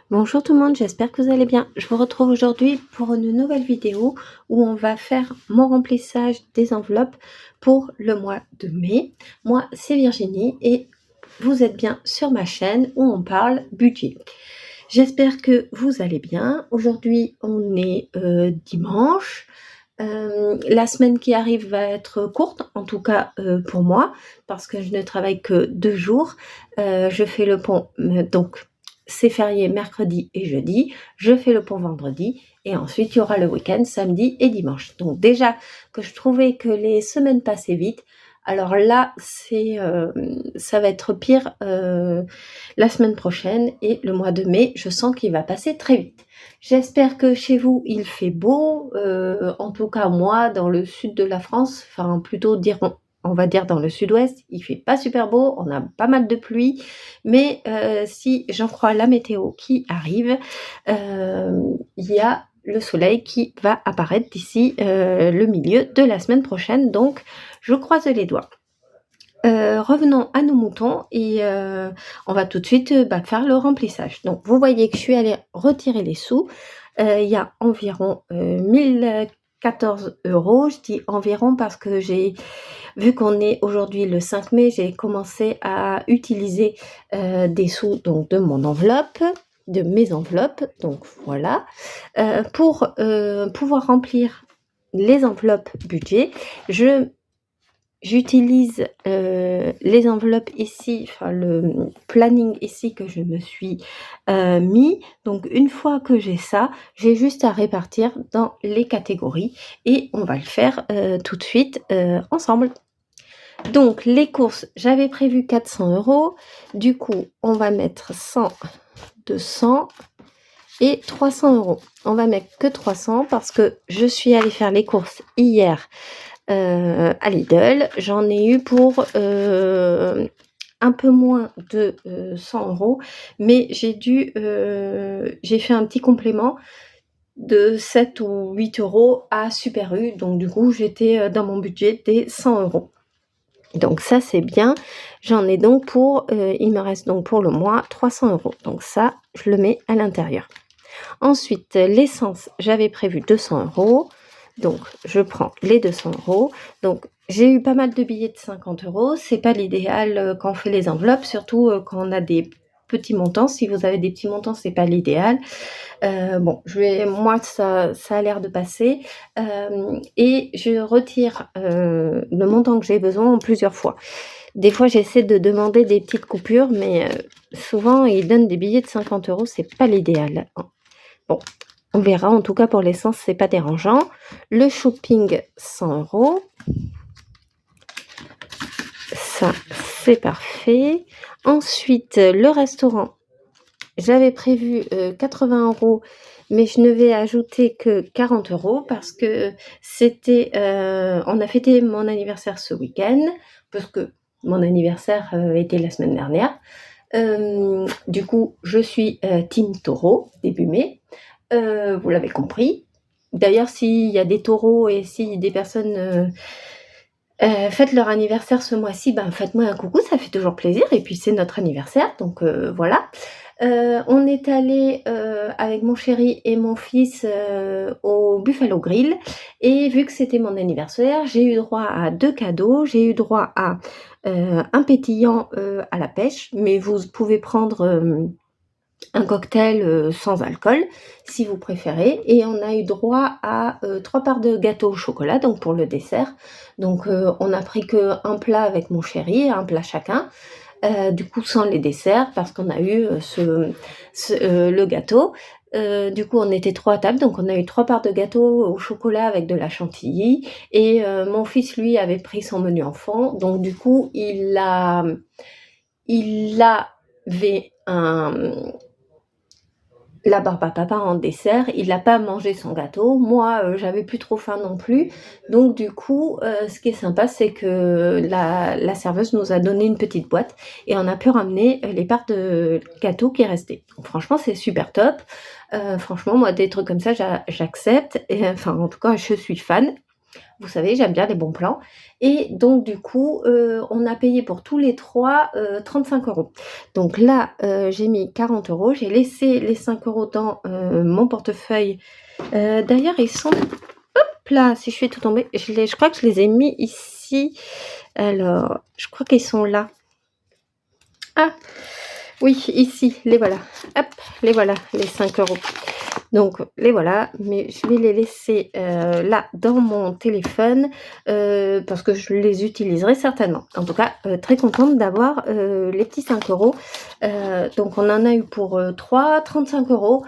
Bonjour tout le monde, j'espère que vous allez bien. Je vous retrouve aujourd'hui pour une nouvelle vidéo où on va faire mon remplissage des enveloppes pour le mois de mai. Moi, c'est Virginie et vous êtes bien sur ma chaîne où on parle budget. J'espère que vous allez bien. Aujourd'hui, on est dimanche. La semaine qui arrive va être courte, en tout cas pour moi, parce que je ne travaille que 2 jours. Je fais le pont, donc c'est férié mercredi et jeudi. Je fais le pont vendredi et ensuite il y aura le week-end samedi et dimanche. Donc déjà que je trouvais que les semaines passaient vite, alors là ça va être pire la semaine prochaine et le mois de mai, je sens qu'il va passer très vite. J'espère que chez vous il fait beau, en tout cas moi dans le sud de la France, enfin plutôt dire on va dire dans le sud-ouest, il fait pas super beau, on a pas mal de pluie, mais si j'en crois la météo qui arrive, il y a le soleil qui va apparaître d'ici le milieu de la semaine prochaine, donc je croise les doigts. Revenons à nos moutons et on va tout de suite faire le remplissage. Donc vous voyez que je suis allée retirer les sous. Il y a environ 1014 €. Je dis environ parce que j'ai vu qu'on est aujourd'hui le 5 mai, j'ai commencé à utiliser des sous donc de mon enveloppe, de mes enveloppes. Donc voilà. Pour pouvoir remplir les enveloppes budget, j'utilise les enveloppes ici, enfin le planning ici que je me suis mis. Donc une fois que j'ai ça, j'ai juste à répartir dans les catégories et on va le faire tout de suite ensemble. Donc les courses, j'avais prévu 400 €. Du coup, on va mettre 100, 200 et 300 €. On va mettre que 300 parce que je suis allée faire les courses hier à Lidl. J'en ai eu pour un peu moins de 100 €, mais j'ai fait un petit complément de 7 ou 8 € à Super U, donc du coup j'étais dans mon budget des 100 €. Donc ça c'est bien. J'en ai donc il me reste donc pour le mois 300 €. Donc ça, je le mets à l'intérieur. Ensuite, l'essence, j'avais prévu 200 €. Donc je prends les 200 €. Donc j'ai eu pas mal de billets de 50 €. C'est pas l'idéal quand on fait les enveloppes, surtout quand on a des petits montants. Si vous avez des petits montants, c'est pas l'idéal. Bon, moi ça a l'air de passer. Et je retire le montant que j'ai besoin en plusieurs fois. Des fois, j'essaie de demander des petites coupures, mais souvent ils donnent des billets de 50 €, c'est pas l'idéal. Bon, on verra. En tout cas, pour l'essence, c'est pas dérangeant. Le shopping, 100 €. Ça, c'est parfait. Ensuite, le restaurant. J'avais prévu 80 €, mais je ne vais ajouter que 40 € parce que on a fêté mon anniversaire ce week-end, parce que mon anniversaire était la semaine dernière. Du coup, je suis team taureau, début mai. Vous l'avez compris. D'ailleurs, s'il y a des taureaux et si des personnes fêtent leur anniversaire ce mois-ci, faites-moi un coucou, ça fait toujours plaisir et puis c'est notre anniversaire, donc voilà. On est allés avec mon chéri et mon fils au Buffalo Grill et vu que c'était mon anniversaire, j'ai eu droit à 2 cadeaux. J'ai eu droit à un pétillant à la pêche, mais vous pouvez prendre un cocktail sans alcool si vous préférez, et on a eu droit à 3 parts de gâteau au chocolat, donc pour le dessert. Donc on a pris qu'un plat avec mon chéri, un plat chacun, du coup sans les desserts parce qu'on a eu le gâteau. Du coup on était 3 à table, donc on a eu 3 parts de gâteau au chocolat avec de la chantilly, et mon fils lui avait pris son menu enfant, donc du coup il avait la barbe à papa en dessert. Il n'a pas mangé son gâteau. Moi, j'avais plus trop faim non plus. Donc du coup, ce qui est sympa, c'est que la serveuse nous a donné une petite boîte et on a pu ramener les parts de gâteau qui restaient. Donc franchement, c'est super top. Franchement, moi, des trucs comme ça, j'accepte. Et, enfin, en tout cas, je suis fan. Vous savez, j'aime bien les bons plans et donc du coup, on a payé pour tous les 3 35 €. Donc là, j'ai mis 40 €, j'ai laissé les 5 € dans, mon portefeuille. D'ailleurs, ils sont hop là, si je fais tout tomber, je crois que je les ai mis ici. Alors, je crois qu'ils sont là. Ah! Oui, ici, les voilà. Hop, les voilà, les 5 €. Donc les voilà, mais je vais les laisser, là dans mon téléphone, parce que je les utiliserai certainement. En tout cas, très contente d'avoir, les petits 5 €. Donc on en a eu pour, 3, 35 €,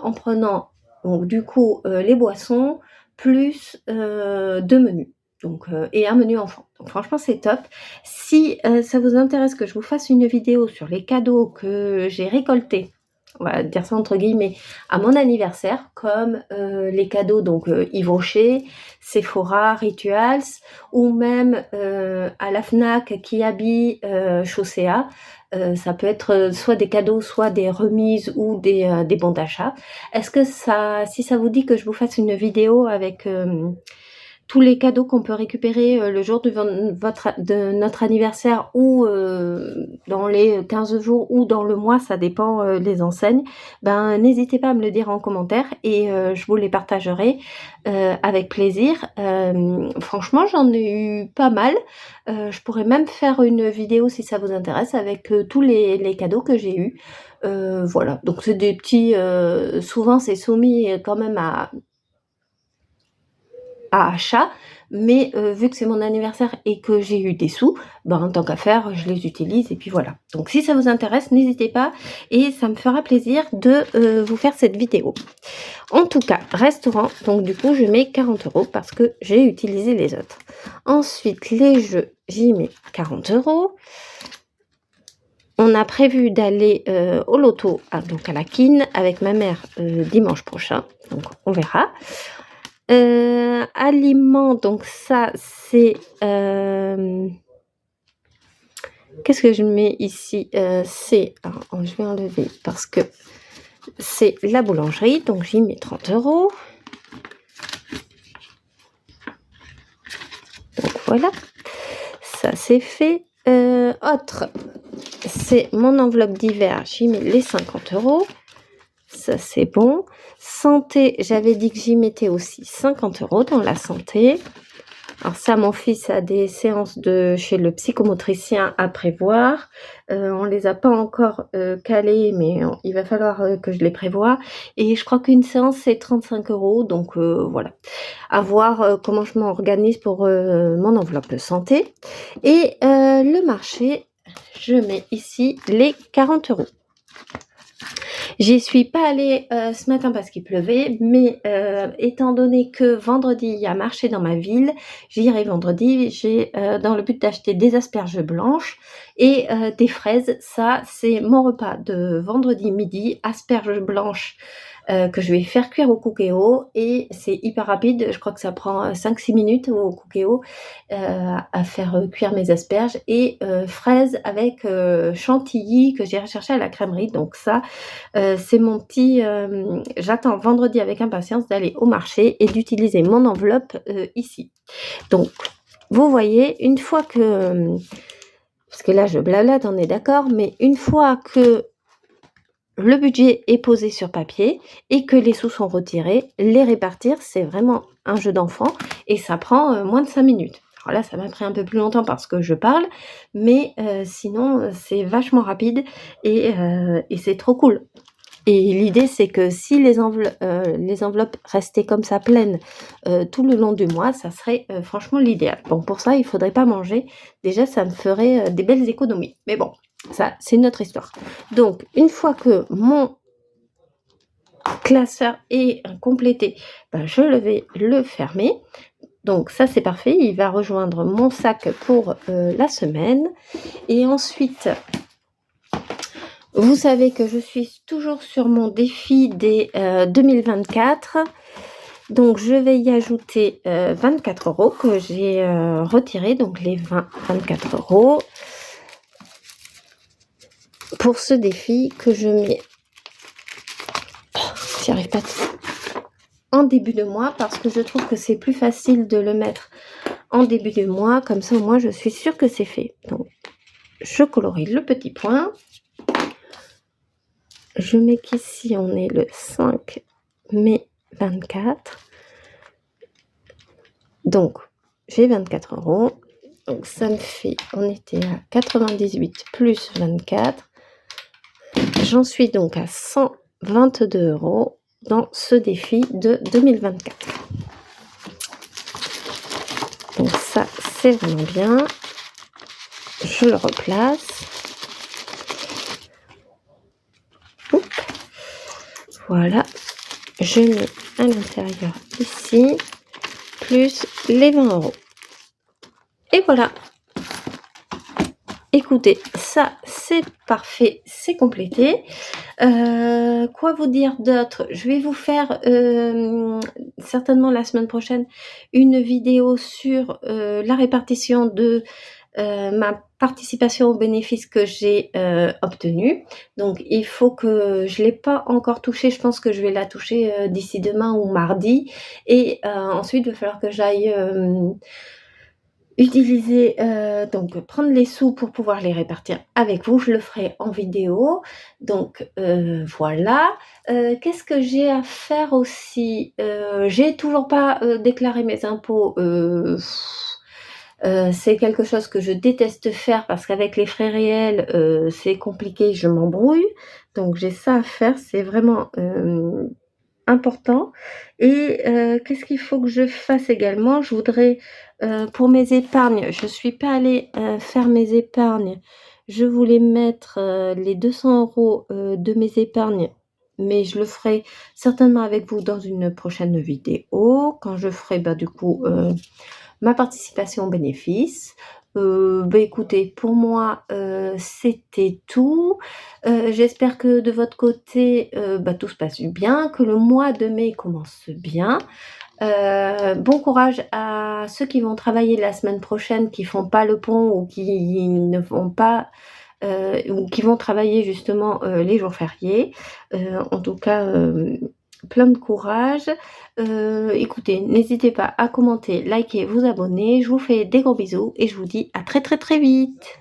en prenant donc du coup, les boissons plus, 2 menus. Donc et un menu enfant. Donc franchement, c'est top. Si, ça vous intéresse que je vous fasse une vidéo sur les cadeaux que j'ai récoltés, on va dire ça entre guillemets, à mon anniversaire, comme, les cadeaux donc, Yves Rocher, Sephora, Rituals ou même, à la Fnac, Kiabi, Chaussea. Ça peut être, soit des cadeaux, soit des remises ou des bons d'achat. Est-ce que ça si ça vous dit que je vous fasse une vidéo avec, tous les cadeaux qu'on peut récupérer, le jour de notre anniversaire ou, dans les 15 jours ou dans le mois, ça dépend, les enseignes, ben, n'hésitez pas à me le dire en commentaire et je vous les partagerai, avec plaisir. Franchement, j'en ai eu pas mal. Je pourrais même faire une vidéo si ça vous intéresse avec, tous les cadeaux que j'ai eus. Voilà, donc c'est des petits, souvent c'est soumis, quand même à achat, mais vu que c'est mon anniversaire et que j'ai eu des sous, ben, tant qu'à faire, je les utilise et puis voilà. Donc si ça vous intéresse, n'hésitez pas et ça me fera plaisir de, vous faire cette vidéo. En tout cas, restaurant, donc du coup, je mets 40 € parce que j'ai utilisé les autres. Ensuite, les jeux, j'y mets 40 €. On a prévu d'aller, au loto, donc à la Kin avec ma mère, dimanche prochain, donc on verra. Aliments, donc ça c'est, qu'est-ce que je mets ici? C'est alors je vais enlever parce que c'est la boulangerie, donc j'y mets 30 €. Donc voilà, ça c'est fait. Autre, c'est mon enveloppe d'hiver, j'y mets les 50 €. Ça c'est bon. Santé, j'avais dit que j'y mettais aussi 50 € dans la santé. Alors ça, mon fils a des séances chez le psychomotricien à prévoir. On les a pas encore, calées, mais il va falloir, que je les prévoie et je crois qu'une séance, c'est 35 €, donc voilà. À voir, comment je m'organise pour, mon enveloppe santé et le marché, je mets ici les 40 €. J'y suis pas allée, ce matin parce qu'il pleuvait, mais étant donné que vendredi, il y a marché dans ma ville, j'irai vendredi. J'ai, dans le but d'acheter des asperges blanches et des fraises. Ça, c'est mon repas de vendredi midi, asperges blanches, que je vais faire cuire au Cookéo et c'est hyper rapide. Je crois que ça prend, 5-6 minutes au Cookéo, à faire, cuire mes asperges et fraises avec, chantilly que j'irai chercher à la crèmerie. Donc ça, c'est mon petit, j'attends vendredi avec impatience d'aller au marché et d'utiliser mon enveloppe, ici. Donc vous voyez, une fois que, parce que là je blablate, on est d'accord, mais une fois que le budget est posé sur papier et que les sous sont retirés, les répartir, c'est vraiment un jeu d'enfant et ça prend, moins de 5 minutes. Alors là, ça m'a pris un peu plus longtemps parce que je parle, mais sinon, c'est vachement rapide et c'est trop cool. Et l'idée, c'est que si les enveloppes restaient comme ça pleines, tout le long du mois, ça serait, franchement l'idéal. Bon, pour ça, il faudrait pas manger. Déjà, ça me ferait, des belles économies. Mais bon, ça, c'est une autre histoire. Donc une fois que mon classeur est, complété, ben, je vais le fermer. Donc ça, c'est parfait. Il va rejoindre mon sac pour, la semaine et ensuite vous savez que je suis toujours sur mon défi des 2024. Donc je vais y ajouter 24 € que j'ai retiré, donc les 24 € pour ce défi que je mets. Oh, j'y arrive pas. en début de mois parce que je trouve que c'est plus facile de le mettre en début de mois. Comme ça, au moins, je suis sûre que c'est fait. Donc, je colorie le petit point. Je mets qu'ici, on est le 5 mai 24. Donc, j'ai 24 €. Donc, ça me fait, on était à 98 plus 24. J'en suis donc à 122 € dans ce défi de 2024. Donc ça, c'est vraiment bien. Je le replace. Oups. Voilà. Je mets à l'intérieur ici, plus les 20 €. Et voilà. Écoutez, ça, c'est parfait, c'est complété. Quoi vous dire d'autre? Je vais vous faire, certainement la semaine prochaine, une vidéo sur, la répartition de, ma participation aux bénéfices que j'ai, obtenus. Donc il faut que je l'ai pas encore touchée, je pense que je vais la toucher, d'ici demain ou mardi et ensuite il va falloir que j'aille, utiliser, donc prendre les sous pour pouvoir les répartir avec vous. Je le ferai en vidéo. Donc voilà. Qu'est-ce que j'ai à faire aussi? J'ai toujours pas, déclaré mes impôts, c'est quelque chose que je déteste faire parce qu'avec les frais réels, c'est compliqué, je m'embrouille. Donc j'ai ça à faire, c'est vraiment, important. Et qu'est-ce qu'il faut que je fasse également? Je voudrais, pour mes épargnes, je suis pas allée, faire mes épargnes. Je voulais mettre, les 200 € de mes épargnes, mais je le ferai certainement avec vous dans une prochaine vidéo, quand je ferai, bah, du coup, ma participation aux bénéfices. Bah, écoutez, pour moi, c'était tout. J'espère que de votre côté, bah, tout se passe bien, que le mois de mai commence bien. Bon courage à ceux qui vont travailler la semaine prochaine, qui font pas le pont ou qui ne vont pas, ou qui vont travailler justement, les jours fériés. En tout cas, plein de courage. Écoutez, n'hésitez pas à commenter, liker, vous abonner. Je vous fais des gros bisous et je vous dis à très, très, très vite.